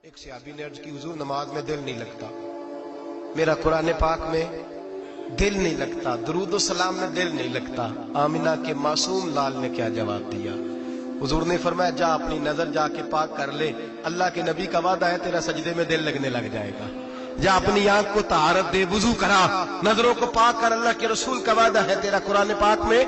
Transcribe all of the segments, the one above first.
ایک صحابی نے عرض کی حضور نماز میں دل نہیں لگتا، میرا قرآن پاک میں دل نہیں لگتا، درود و سلام میں دل نہیں لگتا۔ آمنہ کے معصوم لال نے کیا جواب دیا؟ حضور نے فرمایا جا اپنی نظر جا کے پاک کر لے، اللہ کے نبی کا وعدہ ہے تیرا سجدے میں دل لگنے لگ جائے گا۔ جا اپنی آنکھ کو طہارت دے، وضو کرا، نظروں کو پاک کر، اللہ کے رسول کا وعدہ ہے تیرا قرآن پاک میں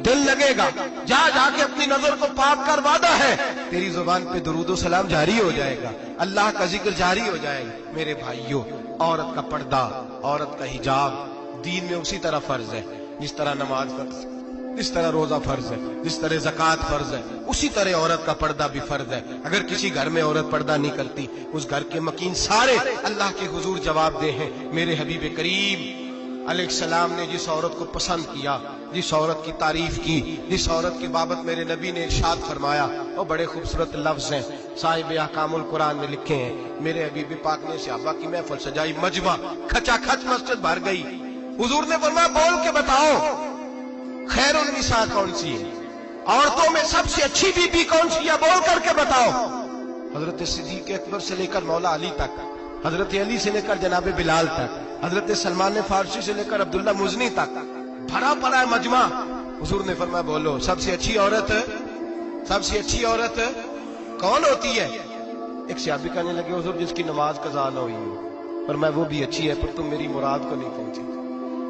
دل لگے گا۔ جا کے اپنی نظر کو پاک کر، وعدہ ہے تیری زبان پہ درود و سلام جاری ہو جائے گا، اللہ کا ذکر جاری ہو جائے گا۔ میرے بھائیوں، عورت کا پردہ، عورت کا حجاب دین میں اسی طرح فرض ہے جس طرح نماز فرض ہے، جس طرح روزہ فرض ہے، جس طرح زکوٰۃ فرض ہے، اسی طرح عورت کا پردہ بھی فرض ہے۔ اگر کسی گھر میں عورت پردہ نہیں کرتی، اس گھر کے مکین سارے اللہ کے حضور جواب دے ہیں۔ میرے حبیب کریم علیہ السلام نے جس عورت کو پسند کیا، جس عورت کی تعریف کی، جس عورت کی بابت میرے نبی نے ارشاد فرمایا، وہ بڑے خوبصورت لفظ ہیں، صاحب احکام القرآن نے لکھے ہیں۔ میرے حبیب پاک نے صحابہ کی محفل سجائی، مجمع کھچا کھچ مسجد بھر گئی۔ حضور نے فرمایا بول کے بتاؤ خیر النساء کون سی ہے، عورتوں میں سب سے اچھی بی بی کون سی ہے، بول کر کے بتاؤ۔ حضرت صدیق اکبر سے لے کر مولا علی تک، حضرت علی سے لے کر جناب بلال تک، حضرت سلمان فارسی سے لے کر عبداللہ مزنی تک بھرا پڑا ہے مجمع۔ حضور نے فرمایا بولو سب سے اچھی عورت، سب سے اچھی عورت کون ہوتی ہے؟ ایک صحابی کہنے لگے حضور جس کی نماز قضا نہ ہوئی ہو، فرمایا وہ بھی اچھی ہے پر تم میری مراد کو نہیں پہنچی۔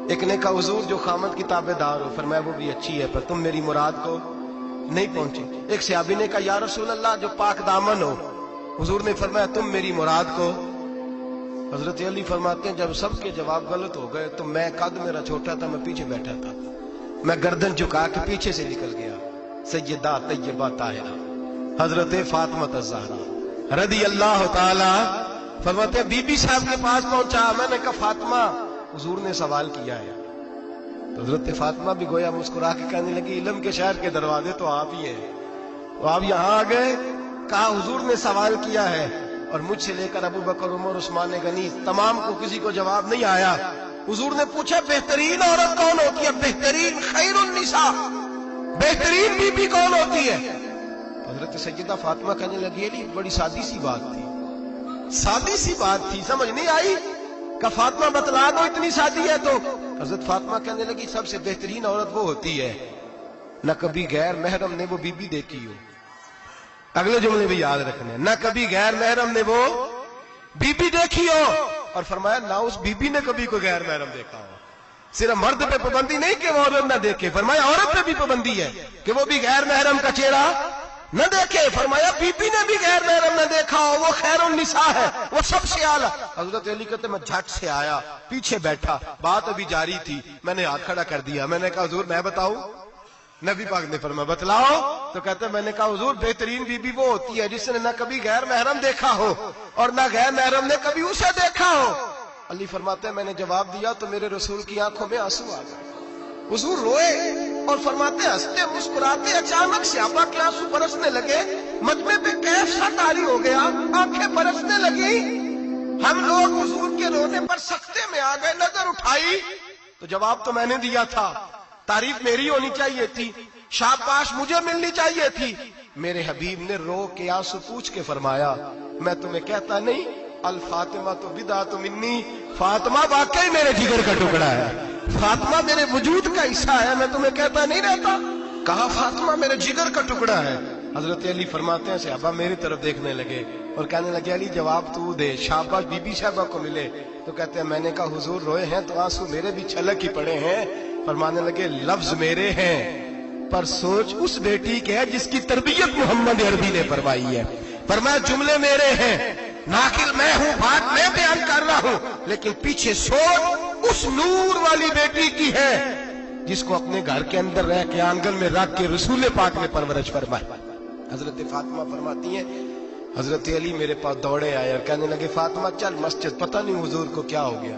ایک نے کہا حضور جو خامد کی تابع دار ہو، فرمایا وہ بھی اچھی ہے پر تم میری مراد کو نہیں پہنچی۔ ایک صحابی نے کہا یا رسول اللہ جو پاک دامن ہو، حضور نے فرمایا تم میری مراد کو۔ حضرت علی فرماتے ہیں جب سب کے جواب غلط ہو گئے تو میں، قد میرا چھوٹا تھا، میں پیچھے بیٹھا تھا، میں گردن جھکا کے پیچھے سے نکل گیا۔ سیدہ طیبہ طاہرہ حضرت فاطمہ الزہرا رضی اللہ تعالی فرماتے ہیں بی بی صاحب کے پاس پہنچا، میں نے کہا فاطمہ حضور نے سوال کیا ہے۔ تو حضرت فاطمہ بھی گویا مسکرا کے کہنے لگی علم کے شہر کے دروازے تو آپ ہی ہیں، تو آپ یہاں آ گئے۔ کہا حضور نے سوال کیا ہے اور مجھ سے لے کر ابو بکر عمر عثمان غنی تمام کو کسی کو جواب نہیں آیا۔ حضور نے پوچھا بہترین عورت کون ہوتی ہے، بہترین خیر النساء، بہترین بی بی کون ہوتی ہے؟ حضرت سیدہ فاطمہ کہنے لگی علی بڑی سادی سی بات تھی، سادی سی بات تھی، سمجھ نہیں آئی؟ کہ فاطمہ بتلا دو اتنی سادی ہے تو۔ حضرت فاطمہ کہنے لگی سب سے بہترین عورت وہ ہوتی ہے نہ کبھی غیر محرم نے وہ بی بی دیکھی ہو، اگلے جملے بھی یاد رکھنے، نہ کبھی غیر محرم نے وہ بی بی دیکھی ہو، اور فرمایا نہ اس بی بی نے کبھی کوئی غیر محرم دیکھا ہو۔ صرف مرد پہ پابندی نہیں کہ وہ عورت نہ دیکھے، فرمایا عورت پہ بھی پابندی ہے کہ وہ بھی غیر محرم کا چہرہ نہ دیکھے، فرمایا بی بی نے بھی غیر محرم نہ دیکھا ہو، وہ خیر النساء ہے، وہ سب سے اعلیٰ۔ حضرت علی کہتے میں جھٹ سے آیا، پیچھے بیٹھا، بات ابھی جاری تھی، میں نے ہاتھ کھڑا کر دیا، میں نے کہا حضور میں بتاؤں؟ نبی پاک نے فرمایا بتلاؤ۔ تو کہتے میں نے کہا حضور بہترین بی بی وہ ہوتی ہے جس نے نہ کبھی غیر محرم دیکھا ہو اور نہ غیر محرم نے کبھی اسے دیکھا ہو۔ علی فرماتے ہیں میں نے جواب دیا تو میرے رسول کی آنکھوں میں آنسو آ گئے، حضور روئے اور فرماتے ہنستے مسکراتے اچانک صحابہ کے آنسو برسنے لگے، مجمع پہ کیف سا طاری ہو گیا، آنکھیں برسنے لگی۔ ہم لوگ حضور کے رونے پر سکتے میں آ گئے، نظر اٹھائی تو جواب تو میں نے دیا تھا، تعریف میری ہونی چاہیے تھی، شاباش مجھے ملنی چاہیے تھی۔ میرے حبیب نے رو کے آنسو پوچھ کے فرمایا میں تمہیں کہتا نہیں الفاطمہ تو بدعۃ منی، فاطمہ واقعی میرے جگر کا ٹکڑا ہے، فاطمہ میرے وجود کا حصہ ہے، میں تمہیں کہتا نہیں رہتا؟ کہا فاطمہ میرے جگر کا ٹکڑا ہے۔ حضرت علی فرماتے ہیں صحابہ میری طرف دیکھنے لگے اور کہنے لگے علی جواب تو دے، شاباش بی بی صاحبہ کو ملے۔ تو کہتے ہیں میں نے کہا حضور روئے ہیں تو آنسو میرے بھی چھلک ہی پڑے ہیں۔ فرمانے لگے لفظ میرے ہیں پر سوچ اس بیٹی کے ہے جس کی تربیت محمد عربی نے فرمائی ہے۔ فرمایا جملے میرے ہیں، ناقل میں ہوں، بات میں بیان کر رہا ہوں، لیکن پیچھے سوچ اس نور والی بیٹی کی ہے جس کو اپنے گھر کے اندر رہ کے آنگن میں رکھ کے رسول پاک نے پرورش فرمائی۔ حضرت فاطمہ فرماتی ہیں حضرت علی میرے پاس دوڑے آئے اور کہنے لگے فاطمہ چل مسجد، پتہ نہیں حضور کو کیا ہو گیا۔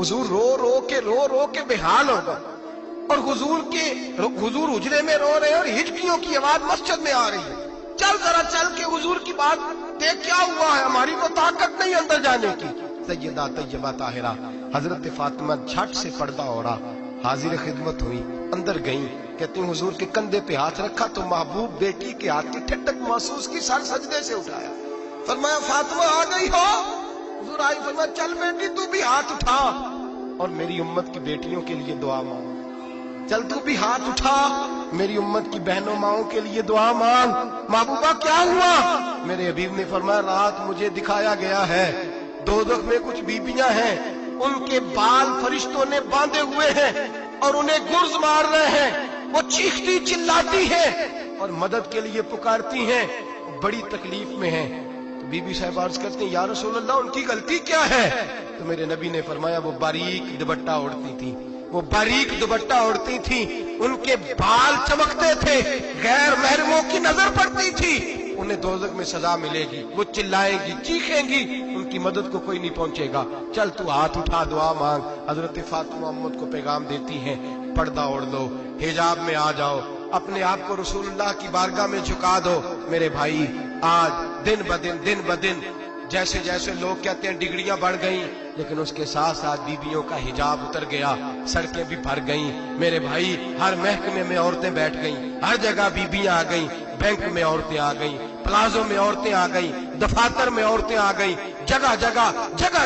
حضور رو رو کے بےحال ہو گئے اور حضور حجرے میں رو رہے ہیں اور ہچکیوں کی آواز مسجد میں آ رہی ہے، چل ذرا چل کے حضور کی بات دیکھ کیا ہوا ہے، ہماری کو طاقت نہیں اندر جانے کی۔ سیدہ طیبہ طاہرہ حضرت فاطمہ جھٹ سے پردہ اوڑا، حاضر خدمت ہوئی، اندر گئیں، کہتی ہوں حضور کے کندھے پہ ہاتھ رکھا تو محبوب بیٹی کے ہاتھ کی ٹھنڈک محسوس کی، سر سجدے سے اٹھایا، फरमाया फातिमा आ गई हो? हुजूर आई, फरमाया चल बेटी तू भी हाथ उठा और मेरी उम्मत की बेटियों के लिए दुआ मांग। चल तू भी हाथ उठा, मेरी उम्मत की बहनों माओं के लिए दुआ मांग। महबूबा क्या हुआ? मेरे हबीब ने फरमाया रात मुझे दिखाया गया है दोज़ख में कुछ बीबियां हैं, उनके बाल फरिश्तों ने बांधे हुए हैं और उन्हें गुर्ज मार रहे हैं। वो चीखती चिल्लाती हैं और मदद के लिए पुकारती हैं, बड़ी तकलीफ में हैं। तो बीबी साहब अर्ज करती हैं या रसूल अल्लाह उनकी गलती क्या है? तो मेरे नबी ने फरमाया वो बारीक दुपट्टा ओढ़ती थी, वो बारीक दुपट्टा ओढ़ती थी, उनके बाल चमकते थे, गैर महरमों की नजर पड़ती थी, उन्हें दोज़ख में सजा मिलेगी, वो चिल्लाएगी चीखेंगी, उनकी मदद को कोई नहीं पहुंचेगा। चल तू हाथ उठा दुआ मांग। हजरत फातिमा उम्मत को पैगाम देती हैं पर्दा ओढ़ लो, हिजाब में आ जाओ, अपने आप को रसूलुल्लाह की बारगाह में झुका दो। मेरे भाई आज दिन ब दिन जैसे जैसे लोग कहते हैं डिग्रियां बढ़ गई, लेकिन उसके साथ साथ बीबियों का हिजाब उतर गया, सड़कें भी भर गईं। मेरे भाई हर महकमे में औरतें बैठ गईं, हर जगह बीबियां आ गईं, बैंक में औरतें आ गईं, प्लाजो में औरतें आ गईं, दफातर में औरतें आ गईं, जगह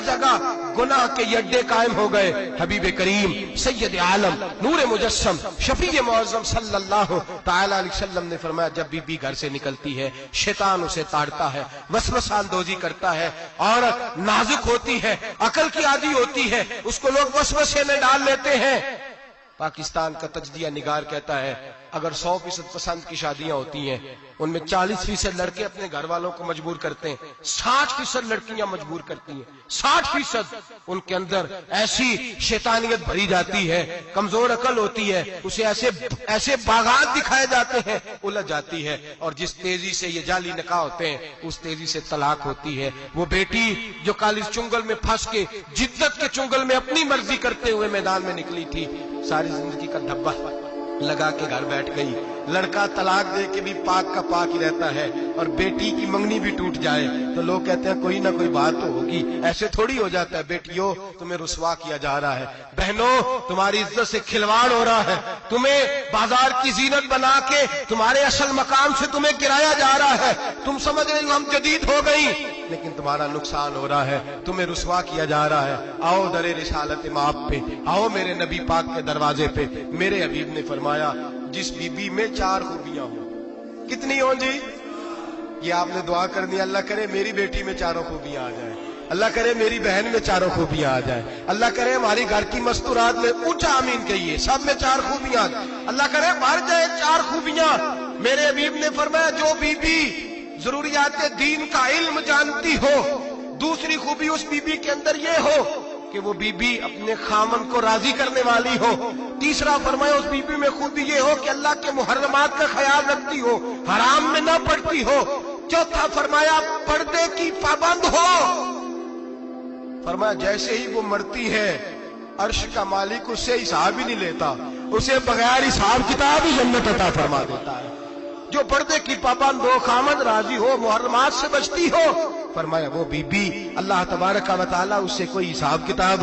जगह गुनाह के ये अड्डे कायम हो गए। हबीब करीम सैयद आलम नूर मुजस्सम शफी मुअज़्ज़म सल्लल्लाहु तआला अलैहि वसल्लम ने फरमाया जब बीबी घर से निकलती है शैतान उसे ताड़ता है, वसवसा अंदोजी करता है, औरत नाजुक होती है, अकल की आदी होती है, उसको लोग वसवसे में डाल लेते हैं। पाकिस्तान का तजदिया निगार कहता है अगर 100% पसंद की शादियां होती हैं उनमें 40% लड़के अपने घर वालों को मजबूर करते हैं, 60% लड़कियां मजबूर करती हैं। 60% उनके अंदर ऐसी शैतानियत भरी जाती है, कमजोर अकल होती है, उसे ऐसे बागात दिखाए जाते हैं, उलझ जाती है, और जिस तेजी से ये जाली निकाह होते हैं उस तेजी से तलाक होती है। वो बेटी जो कालिज चुंगल में फंस के जिद्दत के चुंगल में अपनी मर्जी करते हुए मैदान में निकली थी, सारी जिंदगी का धब्बा लगा के घर बैठ गई। लड़का तलाक दे के भी पाक का पाक ही रहता है, और बेटी की मंगनी भी टूट जाए तो लोग कहते हैं कोई ना कोई बात तो होगी। ऐसे थोड़ी हो जाता है। बेटियों तुम्हें रुसवा किया जा रहा है, बहनों तुम्हारी इज्जत से खिलवाड़ हो रहा है, तुम्हें बाजार की जीनत बना के तुम्हारे असल मकाम से तुम्हें गिराया जा रहा है। तुम समझ रहे हो हम जदीद हो गई, लेकिन तुम्हारा नुकसान हो रहा है, तुम्हें रुसवा किया जा रहा है। आओ दरे रिसालत माप पे, आओ मेरे नबी पाक के दरवाजे पे। मेरे हबीब ने फरमाया जिस बीबी में 4 खूबियां हो, कितनी हो जी? ये आपने दुआ कर दी, अल्लाह करे मेरी बेटी में 4 खूबियां आ जाए, अल्लाह करे मेरी बहन में 4 खूबियां आ जाए, अल्लाह करे हमारी घर की मस्तूरात में ऊंचा आमीन कहिए सब में 4 खूबियां, अल्लाह करे भर जाए 4 खूबियां। मेरे हबीब ने फरमाया जो बीबी जरूरियात दीन का इल्म जानती हो, दूसरी खूबी उस बीबी के अंदर ये हो कि वो बीबी अपने खामन को राजी करने वाली हो, तीसरा फरमाया उस बीबी में खूबी ये हो कि अल्लाह के मुहर्रमात का ख्याल रखती हो, हराम में ना पड़ती हो, चौथा फरमाया पर्दे की पाबंद हो। फरमाया जैसे ही वो मरती है अर्श का मालिक उससे हिसाब ही नहीं लेता, उसे बगैर हिसाब किताब ही जन्नत अता फरमा देता है। जो पर्दे की पाबंद हो, खामद राजी हो, मुहर्रमात से बचती हो, फरमाया वो बीबी अल्लाह तबारक व तआला उससे कोई हिसाब किताब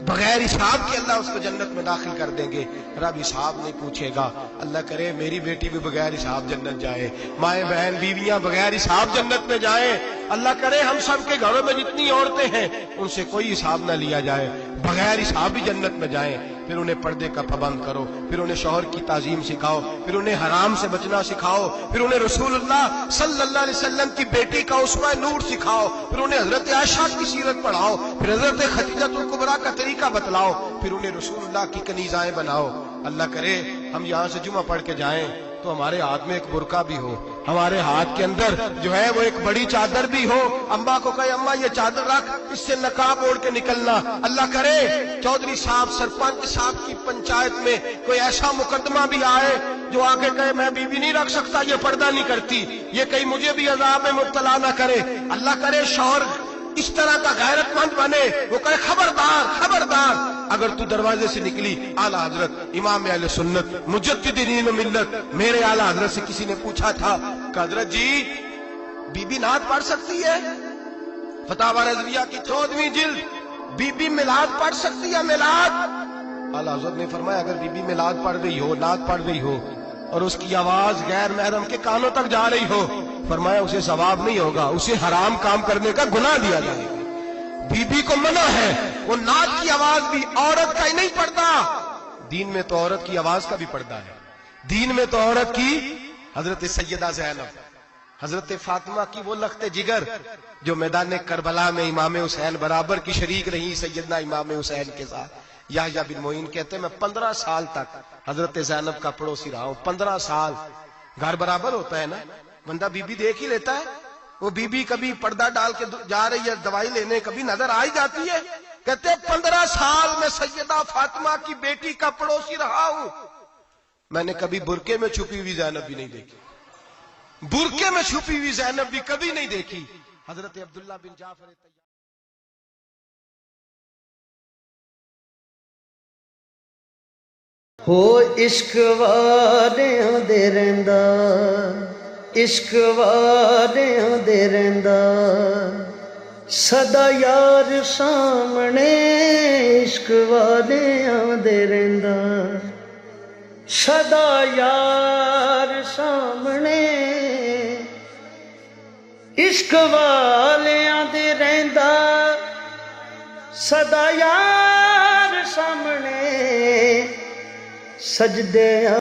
बगैर हिसाब के अल्लाह उसको जन्नत में दाखिल कर देंगे। रब हिसाब नहीं पूछेगा। अल्लाह करे मेरी बेटी भी बगैर हिसाब जन्नत जाए, माए बहन बीवियां बगैर हिसाब जन्नत में जाए। अल्लाह करे हम सब के घरों में जितनी औरतें हैं उनसे कोई हिसाब ना लिया जाए, बगैर हिसाब भी जन्नत में जाए। फिर उन्हें पर्दे का पाबंद करो, फिर उन्हें शौहर की ताजीम सिखाओ, फिर उन्हें हराम से बचना सिखाओ, फिर उन्हें रसूलुल्लाह सल्लल्लाहु अलैहि वसल्लम की बेटी का उस्वा नूर सिखाओ, फिर उन्हें हजरत आयशा की सीरत पढ़ाओ, फिर हजरत खदीजतुल कुबरा का तरीका बतलाओ, फिर उन्हें रसूलुल्लाह की कनीज़ाएं बनाओ। अल्लाह करे हम यहाँ से जुमा पढ़ के जाएं तो हमारे हाथ में एक बुरका भी हो, हमारे हाथ के अंदर जो है वो एक बड़ी चादर भी हो। अम्मा को कहे अम्मा ये चादर रख, इससे नकाब ओढ़ के निकलना। अल्लाह करे चौधरी साहब सरपंच साहब की पंचायत में कोई ऐसा मुकदमा भी आए जो आके कहे मैं बीवी नहीं रख सकता, ये पर्दा नहीं करती, ये कहीं मुझे भी अजाब में मुब्तला ना करे। अल्लाह करे शौहर इस तरह का गैरतमंद बने, वो कहे खबरदार खबरदार, अगर तू दरवाजे से निकली आला हजरत इमाम अहले सुन्नत मुजद्दिदीन मिल्लत मेरे आला हजरत से किसी ने पूछा था हजरत जी बीबी नात पढ़ सकती है? फतावा रज़विया की 14वीं जिल्द, बीबी मिलाद पढ़ सकती है? मिलाद आला हजरत ने फरमाया अगर बीबी मिलाद पढ़ रही हो, नात पढ़ रही हो और उसकी आवाज गैर महरम के कानों तक जा रही हो फरमाया उसे सवाब नहीं होगा, उसे हराम काम करने का गुनाह दिया जाएगा। बीबी को मना है, वो नाक की आवाज भी औरत का ही नहीं पड़ता, दीन में तो औरत की आवाज का भी पर्दा है। दीन में तो औरत की, हजरत सैयदा ज़ैनब, हजरत फातिमा की वो लख्ते जिगर जो मैदान करबला में इमाम हुसैन बराबर की शरीक रही सैयदना इमाम हुसैन के साथ। याह्या बिन मोइन कहते हैं मैं 15 साल तक हजरत ज़ैनब का पड़ोसी रहा हूं। 15 साल, घर बराबर होता है ना, बंदा बीबी देख ही लेता है। वो बीबी कभी पर्दा डाल के जा रही है दवाई लेने, कभी नजर आ ही जाती है। कहते 15 साल में सैयदा फातिमा की बेटी का पड़ोसी रहा हूं, मैंने कभी बुरके में छुपी हुई ज़ैनब भी नहीं देखी, बुरके में छुपी हुई ज़ैनब भी कभी नहीं देखी। हजरत अब्दुल्ला बिन जाफर हो इश्क वारियां दे रहिंदा, इश्क वारियां दे रहिंदा, सदा यार सामने इश्क वारियां दे रहिंदा, सदा यार सामने इश्क वालियां दे रहिंदा, सदा यार सामने सजदे